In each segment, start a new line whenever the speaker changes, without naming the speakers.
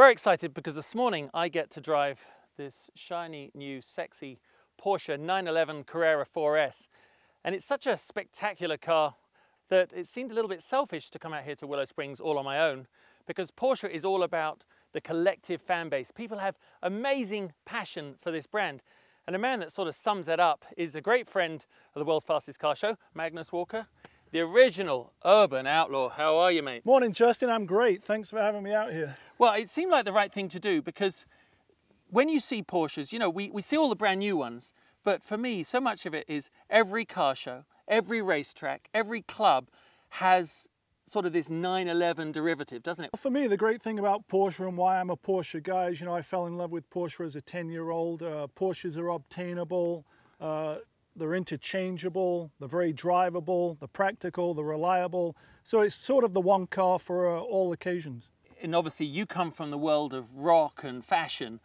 very excited because this morning I get to drive this shiny, new, sexy Porsche 911 Carrera 4S. And it's such a spectacular car that it seemed a little bit selfish to come out here to Willow Springs all on my own, because Porsche is all about the collective fan base. People have amazing passion for this brand. And a man that sort of sums that up is a great friend of the world's fastest car show, Magnus Walker, the original urban outlaw. How are you, mate?
Morning, Justin. I'm great. Thanks for having me out here.
Well, it seemed like the right thing to do, because when you see Porsches, you know, we see all the brand new ones, but for me, so much of it is every car show, every racetrack, every club has sort of this 911 derivative, doesn't it?
For me, the great thing about Porsche and why I'm a Porsche guy is, you know, I fell in love with Porsche as a 10-year-old. Porsches are obtainable, they're interchangeable, they're very drivable, they're practical, they're reliable. So it's sort of the one car for all occasions.
And obviously you come from the world of rock and fashion.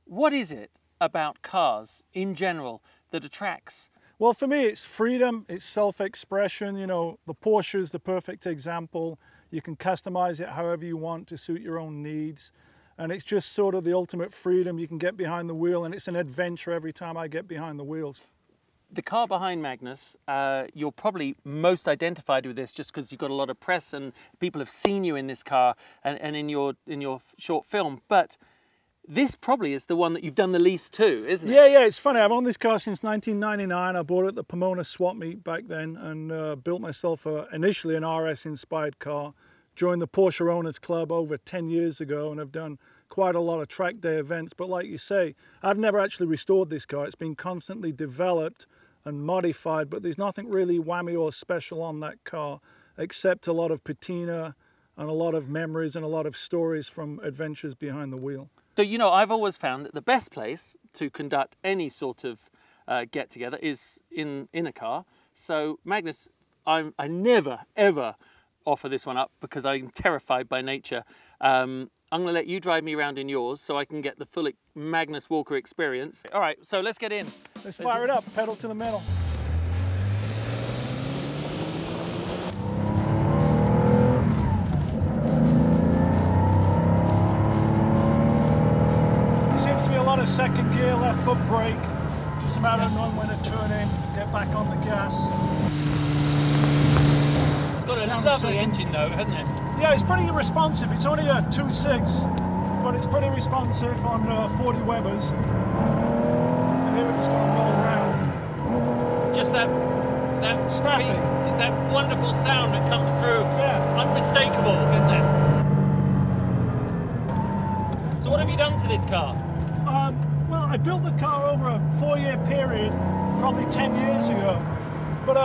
What is it about cars in general that attracts?
Well, for me, it's freedom, it's self-expression. You know, the Porsche is the perfect example. You can customize it however you want to suit your own needs. And it's just sort of the ultimate freedom. You can get behind the wheel, and it's an adventure every time I get behind the wheels.
The car behind Magnus, you're probably most identified with this just because you've got a lot of press and people have seen you in this car and in your short film. But this probably is the one that you've done the least to, isn't it?
Yeah, it's funny. I've owned this car since 1999. I bought it at the Pomona swap meet back then and built myself initially an RS-inspired car. Joined the Porsche Owners Club over 10 years ago and have done quite a lot of track day events. But like you say, I've never actually restored this car. It's been constantly developed and modified, but there's nothing really whammy or special on that car except a lot of patina and a lot of memories and a lot of stories from adventures behind the wheel.
So, you know, I've always found that the best place to conduct any sort of get-together is in a car. So, Magnus, I never, ever offer this one up because I'm terrified by nature. I'm going to let you drive me around in yours so I can get the full Magnus Walker experience. All right, so let's get in.
Let's fire it up, pedal to the metal. Second gear, left foot brake, just a matter of knowing when to turn in, get back on the gas.
It's got a lovely engine note, hasn't it?
Yeah, it's pretty responsive. It's only a 2.6, but it's pretty responsive on 40 Webers. And here it's going to roll around.
Just that
snappy.
It's that wonderful sound that comes through.
Yeah.
Unmistakable, isn't it? So what have you done to this car?
Well, I built the car over a 4-year period, probably 10 years ago. But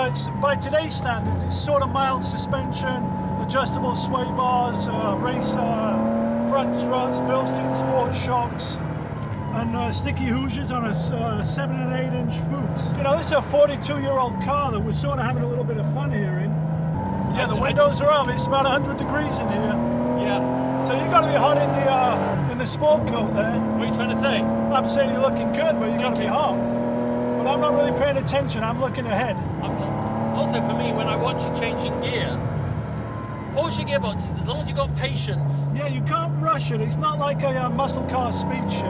by today's standards, it's sort of mild suspension, adjustable sway bars, race front struts, Bilstein sport shocks, and sticky Hoosiers on a 7 and 8-inch Fuchs. You know, this is a 42-year-old car that we're sort of having a little bit of fun here in. Yeah, the windows are up. It's about 100 degrees in here.
Yeah.
So you've got to be hot in the sport coat there.
What are you trying to say?
I'm saying you're looking good, but you've got to be hot. But I'm not really paying attention. I'm looking ahead.
Also, for me, when I watch you changing gear, Porsche gearboxes, as long as you've got patience.
Yeah, you can't rush it. It's not like a muscle car speed shift.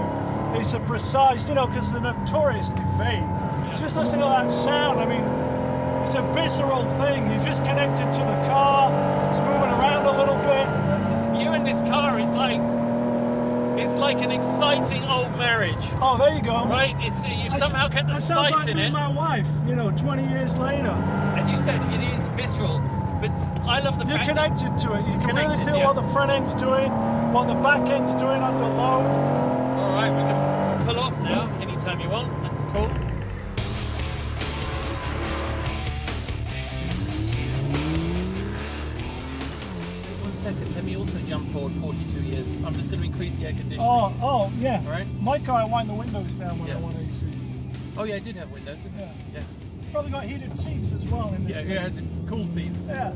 It's a precise, you know, because they're notoriously vague. Yeah. Just listen to that sound. I mean, it's a visceral thing. You're just connected to the car. It's moving around a little bit.
You in this car is like an exciting old marriage.
Oh, there you go.
Right? You've somehow kept the spice
like
in
me
it.
And my wife, you know, 20 years later.
As you said, it is visceral, but I love the fact
you're connected to it. You can really feel
yeah.
what the front end's doing, what the back end's doing under load.
All right, we can pull off now anytime you want. That's cool. Second, let me also jump forward 42 years. I'm just going to increase the air conditioning.
Oh, yeah.
All right.
My car, I wind the windows down when I want AC.
Oh, yeah, I did have windows, didn't it?
Yeah. Probably got heated seats as well in this.
Yeah, it has a cool seat.
Yeah.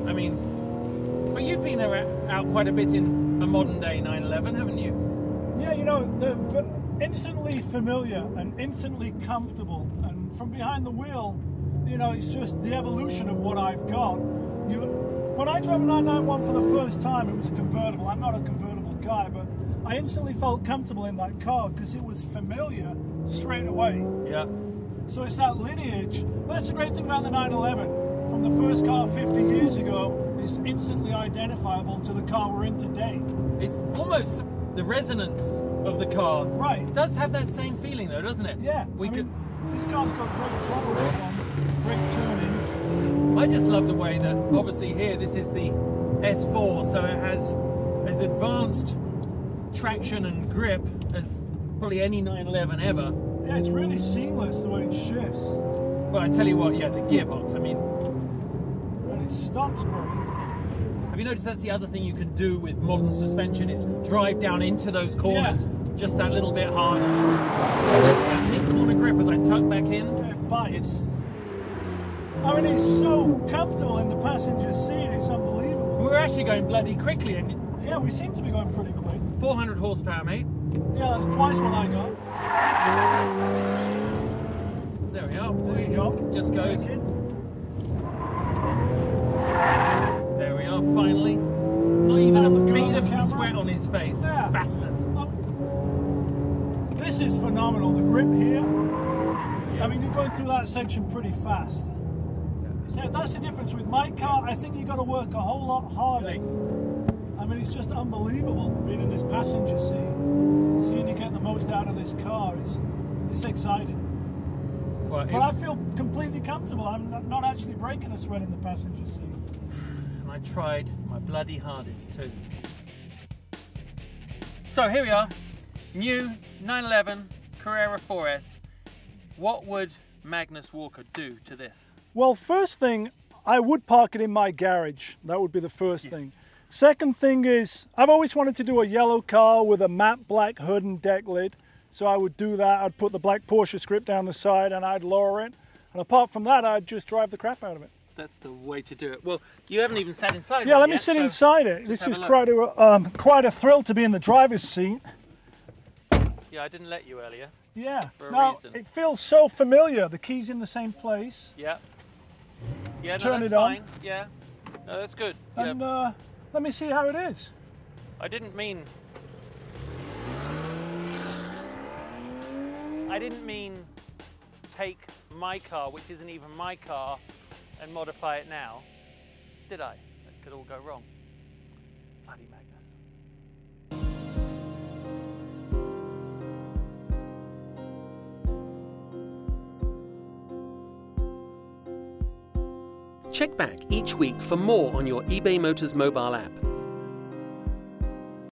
I mean, but you've been out quite a bit in a modern day 911, haven't you?
Yeah, you know, they're instantly familiar and instantly comfortable. And from behind the wheel, you know, it's just the evolution of what I've got. When I drove a 991 for the first time, it was a convertible. I'm not a convertible guy, but I instantly felt comfortable in that car because it was familiar straight away.
Yeah.
So it's that lineage. That's the great thing about the 911. From the first car 50 years ago, it's instantly identifiable to the car we're in today.
It's almost the resonance of the car.
Right.
It does have that same feeling though, doesn't it?
Yeah. This car's got great throttle response, great turning.
I just love the way that, obviously here, this is the S4, so it has as advanced traction and grip as probably any 911 ever.
Yeah, it's really seamless the way it shifts.
Well, I tell you what, yeah, the gearbox, I mean...
And it stops great.
Have you noticed that's the other thing you can do with modern suspension is drive down into those corners just that little bit harder. That mid-corner grip as I tuck back in,
it bites. I mean, it's so comfortable in the passenger seat, it's unbelievable.
We're actually going bloody quickly. And
yeah, we seem to be going pretty quick.
400 horsepower, mate.
Yeah, that's twice what I got.
There we are.
There you go.
Just goes. There we are, finally. Not even a bead of sweat on his face.
Yeah.
Bastard.
This is phenomenal. The grip here. I mean, you're going through that section pretty fast. So that's the difference with my car. I think you've got to work a whole lot harder. I mean, it's just unbelievable being in this passenger seat, seeing you get the most out of this car. It's exciting.
Well,
but I feel completely comfortable. I'm not actually breaking a sweat in the passenger seat.
And I tried my bloody hardest too. So here we are, new 911 Carrera 4S. What would Magnus Walker do to this?
Well, first thing, I would park it in my garage. That would be the first thing. Second thing is, I've always wanted to do a yellow car with a matte black hood and deck lid. So I would do that. I'd put the black Porsche script down the side and I'd lower it. And apart from that, I'd just drive the crap out of it.
That's the way to do it. Well, you haven't even sat inside.
Yeah, let me sit inside it. This is quite a thrill to be in the driver's seat.
Yeah, I didn't let you earlier.
Yeah.
For a reason.
It feels so familiar. The key's in the same place.
Yeah. Yeah, no,
Turn
that's
it on.
fine. Yeah. No, that's good.
And let me see how it is.
I didn't mean take my car, which isn't even my car, and modify it now, did I? That could all go wrong. Bloody Magnus.
Check back each week for more on your eBay Motors mobile app.